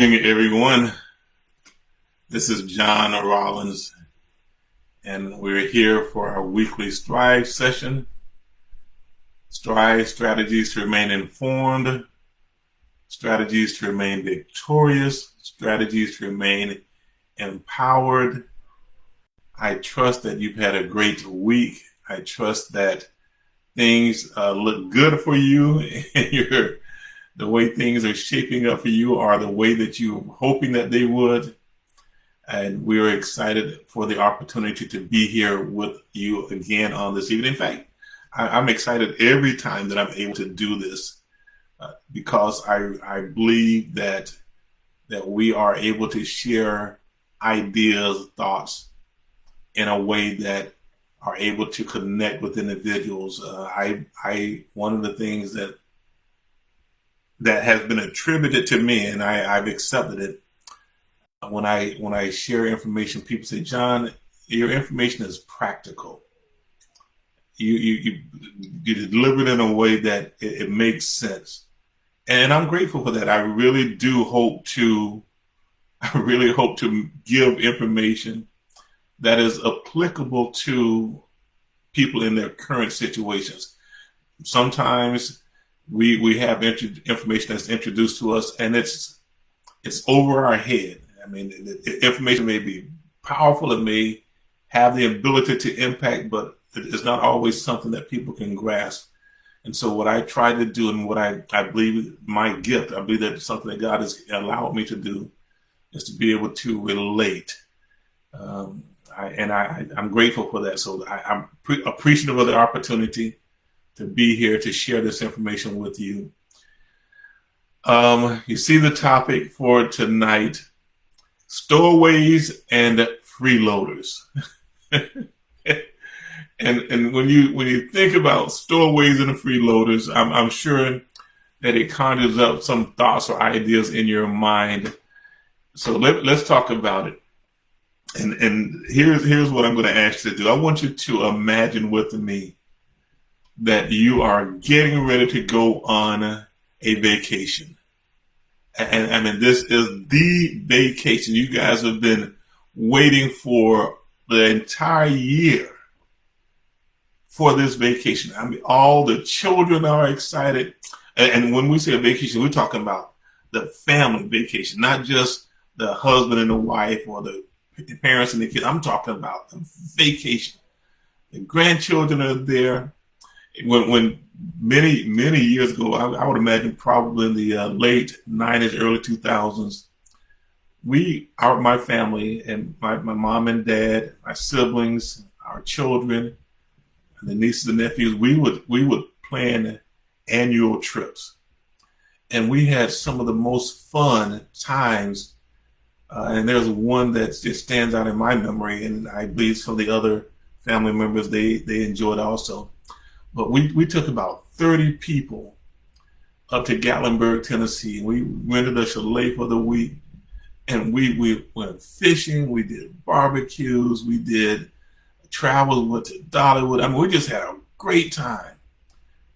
Morning, everyone. This is John Rollins, and we're here for our weekly STR.I.V.E session. STR.I.V.E strategies to remain informed, strategies to remain victorious, strategies to remain empowered. I trust that you've had a great week. I trust that things look good for you and the way things are shaping up for you are the way that you're hoping that they would. And we are excited for the opportunity to be here with you again on this evening. In fact, I'm excited every time that I'm able to do this because I believe that we are able to share ideas, thoughts in a way that are able to connect with individuals. One of the things that has been attributed to me, and I've accepted it. When I share information, people say, "John, your information is practical. You deliver it in a way that it makes sense," and I'm grateful for that. I really hope to give information that is applicable to people in their current situations. Sometimes we have information that's introduced to us, and it's over our head. I mean, the information may be powerful, it may have the ability to impact, but it's not always something that people can grasp. And so what I try to do, and what I believe my gift, I believe that it's something that God has allowed me to do, is to be able to relate. I'm grateful for that. So I'm appreciative of the opportunity to be here to share this information with you. You see the topic for tonight: stowaways and freeloaders. and when you think about stowaways and freeloaders, I'm sure that it conjures up some thoughts or ideas in your mind. So let's talk about it. And here's what I'm going to ask you to do. I want you to imagine with me that you are getting ready to go on a vacation. And I mean, this is the vacation you guys have been waiting for the entire year for this vacation. I mean, all the children are excited. And when we say a vacation, we're talking about the family vacation, not just the husband and the wife or the parents and the kids. I'm talking about the vacation. The grandchildren are there. When many years ago, I would imagine probably in the late 90s, early 2000s, my family and my mom and dad, my siblings, our children, and the nieces and nephews, we would plan annual trips, and we had some of the most fun times. And there's one that just stands out in my memory, and I believe some of the other family members they enjoyed also. But we took about 30 people up to Gatlinburg, Tennessee. We rented a chalet for the week, and we went fishing. We did barbecues. We did travel. Went to Dollywood. I mean, we just had a great time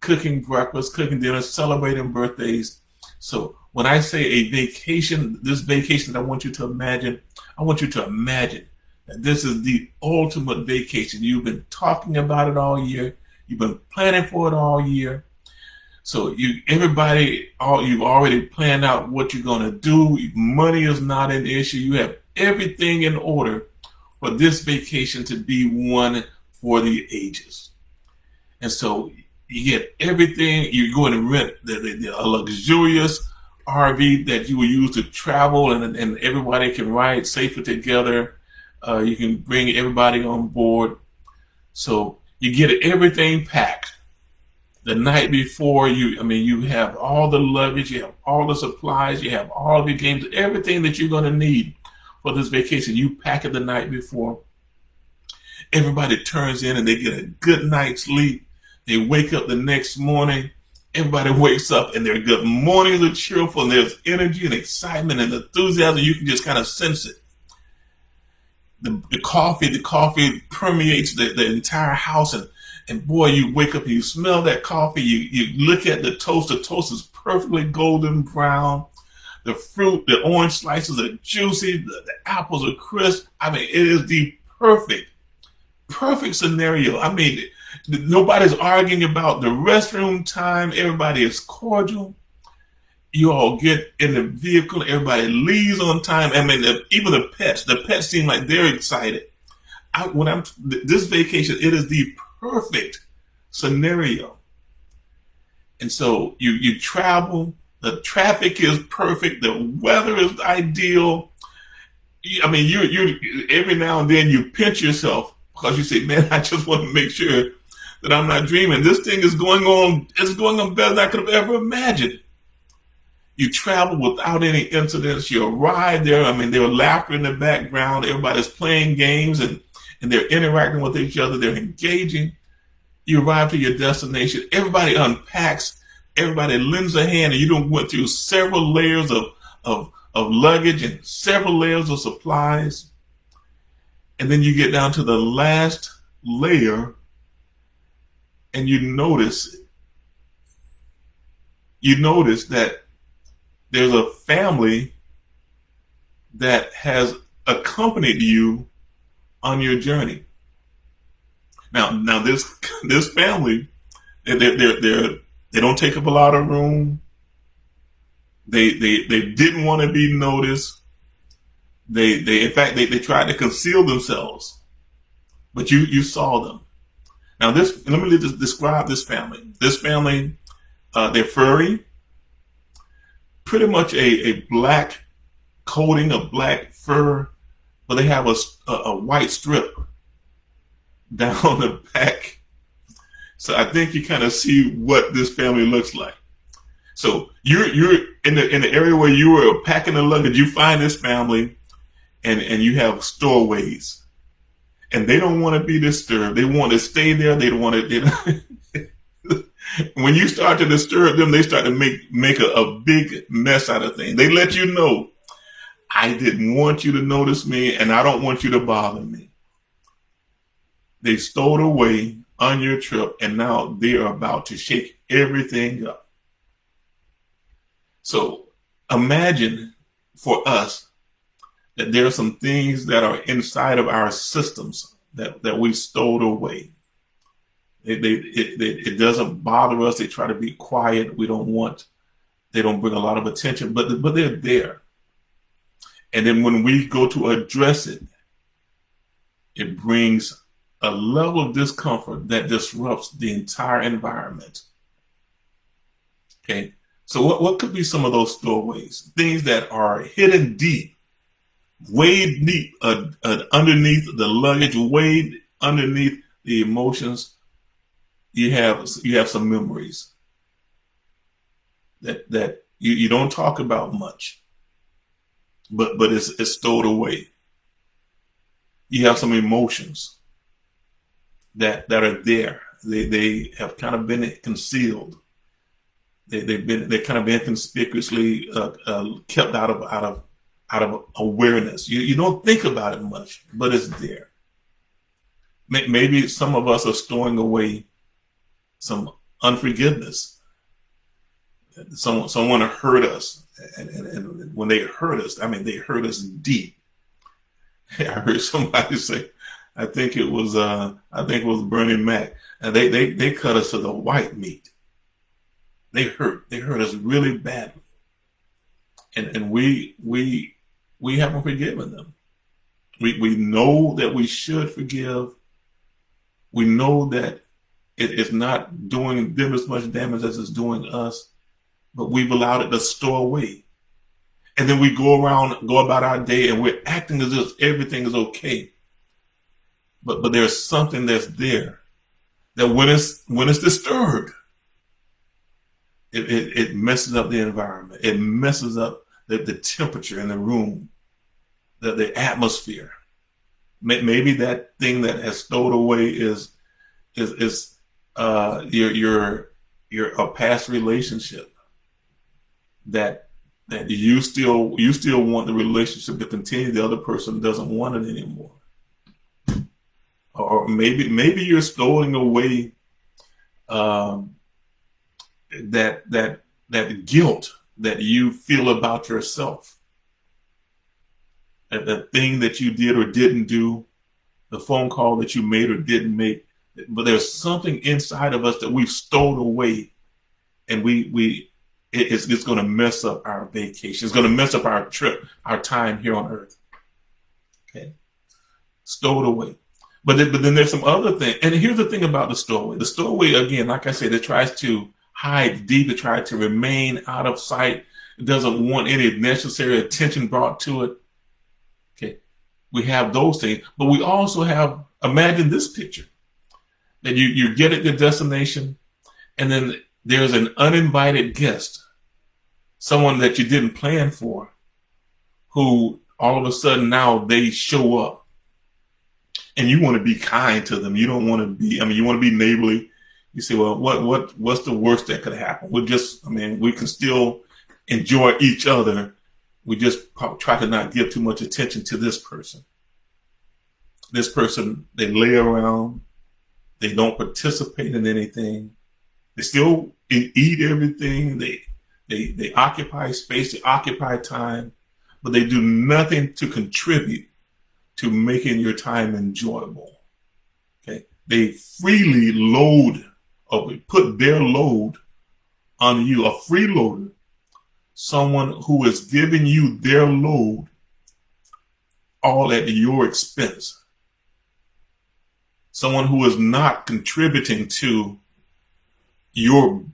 cooking breakfast, cooking dinner, celebrating birthdays. So when I say a vacation, this vacation that I want you to imagine that this is the ultimate vacation. You've been talking about it all year. You've been planning for it all year. So you've already planned out what you're going to do. Money is not an issue. You have everything in order for this vacation to be one for the ages. And so you get everything. You're going to rent a luxurious RV that you will use to travel, and everybody can ride safely together. You can bring everybody on board. So you get everything packed the night before. You have all the luggage, you have all the supplies, you have all the games, everything that you're going to need for this vacation. You pack it the night before. Everybody turns in and they get a good night's sleep. They wake up the next morning. Everybody wakes up and their good mornings are cheerful, and there's energy and excitement and enthusiasm. You can just kind of sense it. The coffee permeates the entire house, and boy, you wake up and you smell that coffee. You look at the toast. The toast is perfectly golden brown. The fruit, the orange slices are juicy. The apples are crisp. I mean, it is the perfect scenario. I mean, nobody's arguing about the restroom time. Everybody is cordial. You all get in the vehicle. Everybody leaves on time. I mean, even the pets seem like they're excited. This vacation, it is the perfect scenario. And so you travel. The traffic is perfect. The weather is ideal. I mean, you every now and then you pinch yourself because you say, "Man, I just want to make sure that I'm not dreaming. This thing is going on. It's going on better than I could have ever imagined." You travel without any incidents. You arrive there. I mean, there was laughter in the background. Everybody's playing games and they're interacting with each other. They're engaging. You arrive to your destination. Everybody unpacks. Everybody lends a hand, and you don't went through several layers of luggage and several layers of supplies. And then you get down to the last layer, and you notice that there's a family that has accompanied you on your journey. Now this family, they don't take up a lot of room. They didn't want to be noticed. They in fact they tried to conceal themselves, but you saw them. Now let me just describe this family. This family, they're furry, pretty much a black coating of black fur, but they have a white strip down the back. So I think you kind of see what this family looks like. So you're in the area where you were packing the luggage. You find this family, and you have stowaways, and they don't want to be disturbed. They want to stay there. They don't want to. When you start to disturb them, they start to make a big mess out of things. They let you know, I didn't want you to notice me, and I don't want you to bother me. They stowed away on your trip, and now they are about to shake everything up. So imagine for us that there are some things that are inside of our systems that we stowed away. It doesn't bother us. They try to be quiet. They don't bring a lot of attention, but they're there. And then when we go to address it, it brings a level of discomfort that disrupts the entire environment. Okay. So what could be some of those stowaways? Things that are hidden deep, weighed deep underneath the luggage, weighed underneath the emotions. You have some memories that you don't talk about much, but it's stowed away. You have some emotions that are there. They have kind of been concealed. They're kind of inconspicuously kept out of awareness. You don't think about it much, but it's there. Maybe some of us are storing away some unforgiveness. Someone hurt us, and when they hurt us, I mean they hurt us deep. I heard somebody say, I think it was Bernie Mac, and they cut us to the white meat. They hurt us really badly, and we haven't forgiven them. We know that we should forgive. We know that it's not doing them as much damage as it's doing us, but we've allowed it to store away. And then we go about our day, and we're acting as if everything is okay. But there's something that's there that when it's disturbed, it messes up the environment. It messes up the temperature in the room, the atmosphere. Maybe that thing that has stowed away is your a past relationship that you still want the relationship to continue. The other person doesn't want it anymore. Or maybe you're stowing away that guilt that you feel about yourself, that thing that you did or didn't do, the phone call that you made or didn't make. But there's something inside of us that we've stowed away, and it's going to mess up our vacation. It's going to mess up our trip, our time here on earth. Okay, stowed away. But then there's some other thing. And here's the thing about the stowaway. The stowaway, again, like I said, it tries to hide deep. It tries to remain out of sight. It doesn't want any necessary attention brought to it. Okay, we have those things, but we also have, imagine this picture, that you get at your destination, and then there's an uninvited guest, someone that you didn't plan for, who all of a sudden now they show up. And you want to be kind to them. You don't want to be, you want to be neighborly. You say, well, what's the worst that could happen? We can still enjoy each other. We just try to not give too much attention to this person. This person, they lay around. They don't participate in anything. They still eat everything. They occupy space. They occupy time, but they do nothing to contribute to making your time enjoyable. Okay, they freely load or put their load on you. A freeloader, someone who is giving you their load all at your expense. Someone who is not contributing to your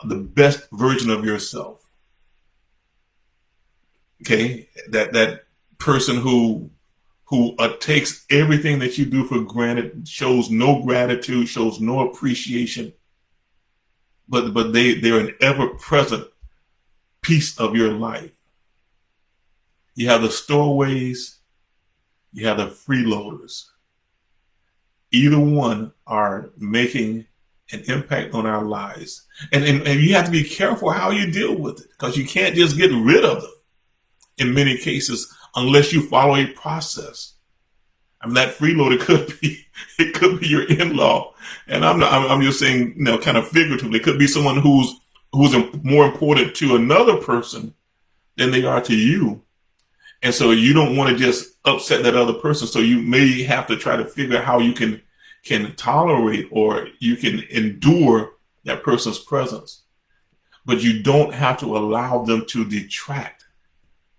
the best version of yourself. Okay, that person who takes everything that you do for granted, shows no gratitude, shows no appreciation, but they're an ever-present piece of your life. You have the stowaways, you have the freeloaders. Either one are making an impact on our lives. And you have to be careful how you deal with it, because you can't just get rid of them in many cases unless you follow a process. That freeloader could be your in-law, and I'm just saying, kind of figuratively. It could be someone who's more important to another person than they are to you, and so you don't want to just upset that other person. So you may have to try to figure out how you can tolerate or you can endure that person's presence, but you don't have to allow them to detract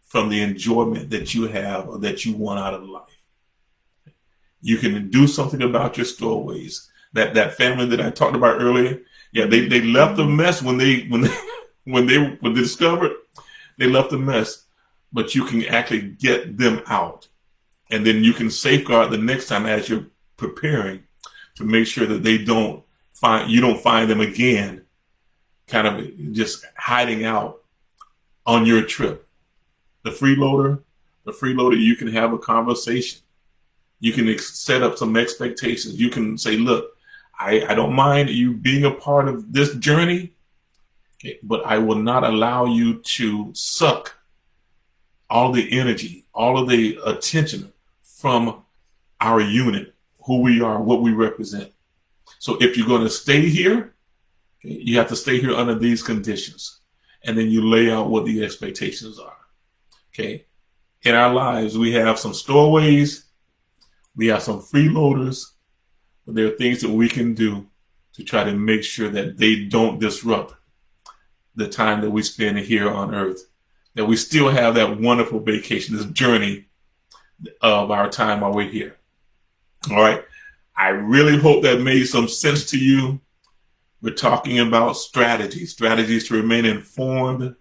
from the enjoyment that you have or that you want out of life. You can do something about your stowaways. That family that I talked about earlier, yeah, they left a mess when they discovered, they left a mess, but you can actually get them out, and then you can safeguard the next time as you're preparing to make sure that you don't find them again, kind of just hiding out on your trip. The freeloader, you can have a conversation. You can set up some expectations. You can say, look, I don't mind you being a part of this journey, okay, but I will not allow you to suck all the energy, all of the attention from our unit, who we are, what we represent. So if you're going to stay here, okay, you have to stay here under these conditions. And then you lay out what the expectations are. Okay. In our lives, we have some stowaways, we have some freeloaders, but there are things that we can do to try to make sure that they don't disrupt the time that we spend here on earth, that we still have that wonderful vacation, this journey of our time while we're here. All right. I really hope that made some sense to you. We're talking about strategies to remain informed,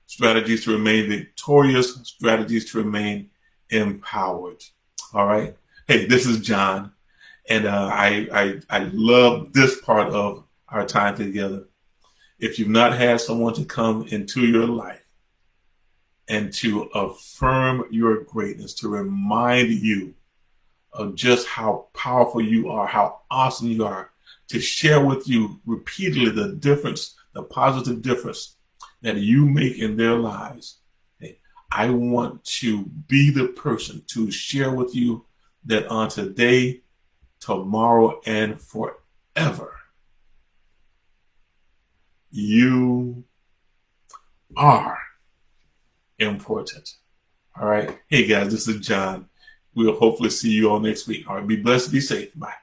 strategies to remain victorious, strategies to remain empowered. All right. Hey, this is John, and I love this part of our time together. If you've not had someone to come into your life and to affirm your greatness, to remind you of just how powerful you are, how awesome you are, to share with you repeatedly the difference, the positive difference that you make in their lives. I want to be the person to share with you that on today, tomorrow, and forever, you are important. All right. Hey guys, this is John. We'll hopefully see you all next week. All right. Be blessed. Be safe. Bye.